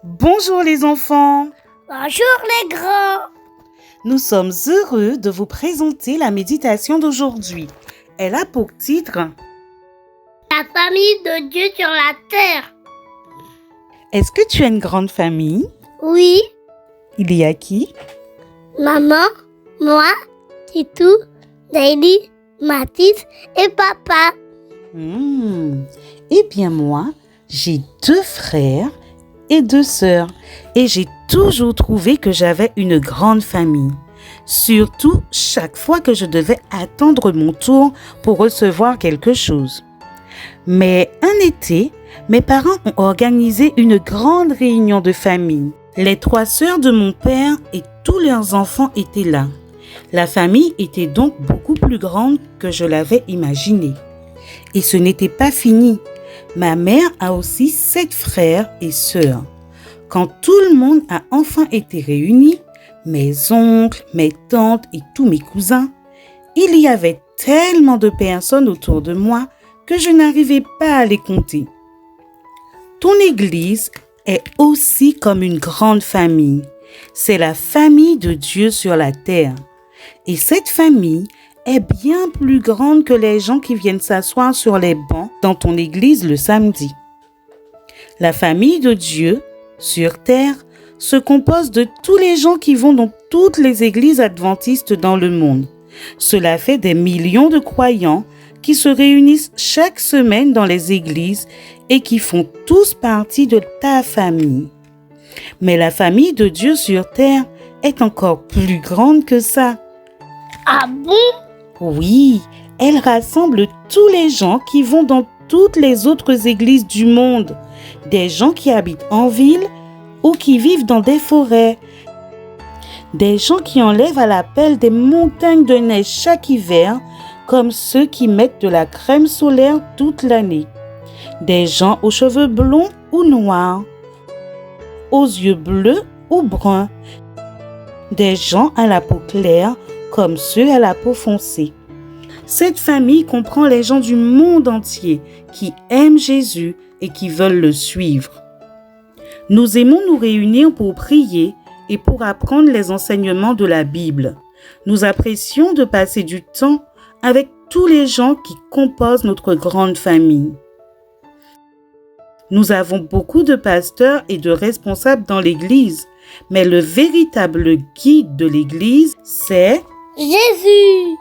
Bonjour les enfants, Bonjour les grands. nous sommes heureux de vous présenter la méditation d'aujourd'hui. Elle a pour titre La famille de Dieu sur la terre. Est-ce que tu as une grande famille? Oui, Il y a qui? maman, moi, Titou, Daily, Mathis et papa. Eh bien moi, j'ai 2 frères et 2 sœurs et j'ai toujours trouvé que j'avais une grande famille. Surtout chaque fois que je devais attendre mon tour pour recevoir quelque chose. Mais un été, mes parents ont organisé une grande réunion de famille. Les 3 sœurs de mon père et tous leurs enfants étaient là. La famille était donc beaucoup plus grande que je l'avais imaginé. Et ce n'était pas fini. Ma mère a aussi 7 frères et sœurs. Quand tout le monde a enfin été réuni, mes oncles, mes tantes et tous mes cousins, il y avait tellement de personnes autour de moi que je n'arrivais pas à les compter. Ton église est aussi comme une grande famille. C'est la famille de Dieu sur la terre. Et cette famille est bien plus grande que les gens qui viennent s'asseoir sur les bancs dans ton église le samedi. La famille de Dieu sur terre se compose de tous les gens qui vont dans toutes les églises adventistes dans le monde. Cela fait des millions de croyants qui se réunissent chaque semaine dans les églises et qui font tous partie de ta famille. Mais la famille de Dieu sur terre est encore plus grande que ça. Ah bon? Oui, elle rassemble tous les gens qui vont dans toutes les autres églises du monde, des gens qui habitent en ville ou qui vivent dans des forêts, des gens qui enlèvent à la pelle des montagnes de neige chaque hiver, comme ceux qui mettent de la crème solaire toute l'année, des gens aux cheveux blonds ou noirs, aux yeux bleus ou bruns, des gens à la peau claire comme ceux à la peau foncée. Cette famille comprend les gens du monde entier qui aiment Jésus et qui veulent le suivre. Nous aimons nous réunir pour prier et pour apprendre les enseignements de la Bible. Nous apprécions de passer du temps avec tous les gens qui composent notre grande famille. Nous avons beaucoup de pasteurs et de responsables dans l'Église, mais le véritable guide de l'Église, c'est Jésus.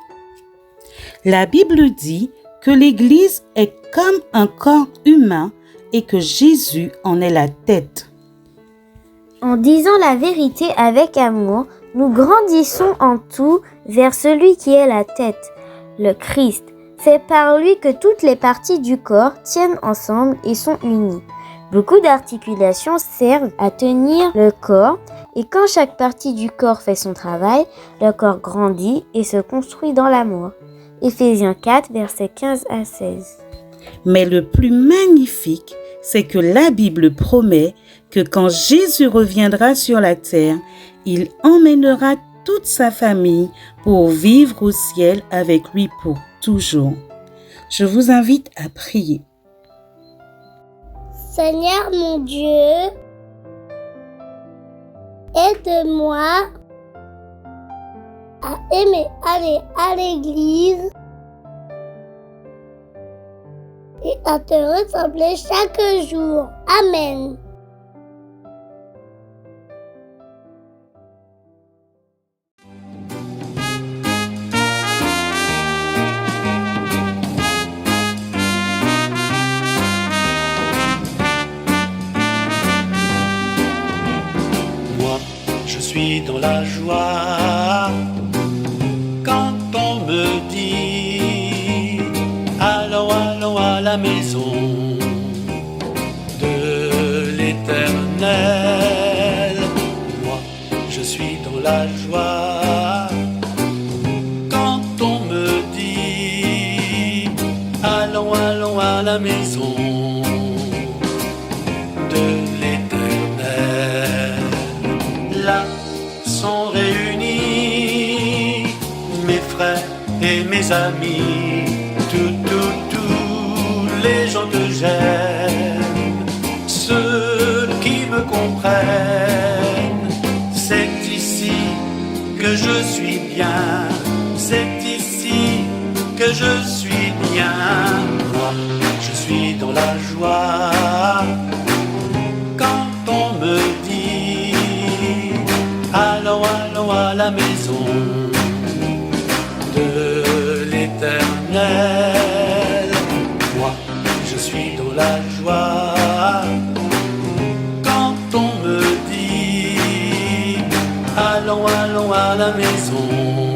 La Bible dit que l'Église est comme un corps humain et que Jésus en est la tête. En disant la vérité avec amour, nous grandissons en tout vers celui qui est la tête, le Christ. C'est par lui que toutes les parties du corps tiennent ensemble et sont unies. Beaucoup d'articulations servent à tenir le corps et quand chaque partie du corps fait son travail, le corps grandit et se construit dans l'amour. Éphésiens 4, versets 15 à 16. Mais le plus magnifique, c'est que la Bible promet que quand Jésus reviendra sur la terre, il emmènera toute sa famille pour vivre au ciel avec lui pour toujours. Je vous invite à prier. Seigneur mon Dieu, aide-moi à aimer aller à l'église et à te ressembler chaque jour. Amen. Moi, je suis dans la joie quand on me dit allons, allons à la maison de l'Éternel. Moi, je suis dans la joie quand on me dit allons, allons à la maison de l'Éternel. Là sont réunis mes frères et mes amis, tous les gens que j'aime, ceux qui me comprennent. je suis bien, c'est ici que je suis bien. Moi, je suis dans la joie quand on me dit allons, allons à la maison de l'Éternel. Moi, je suis dans la joie quand on me dit allons, allons à la maison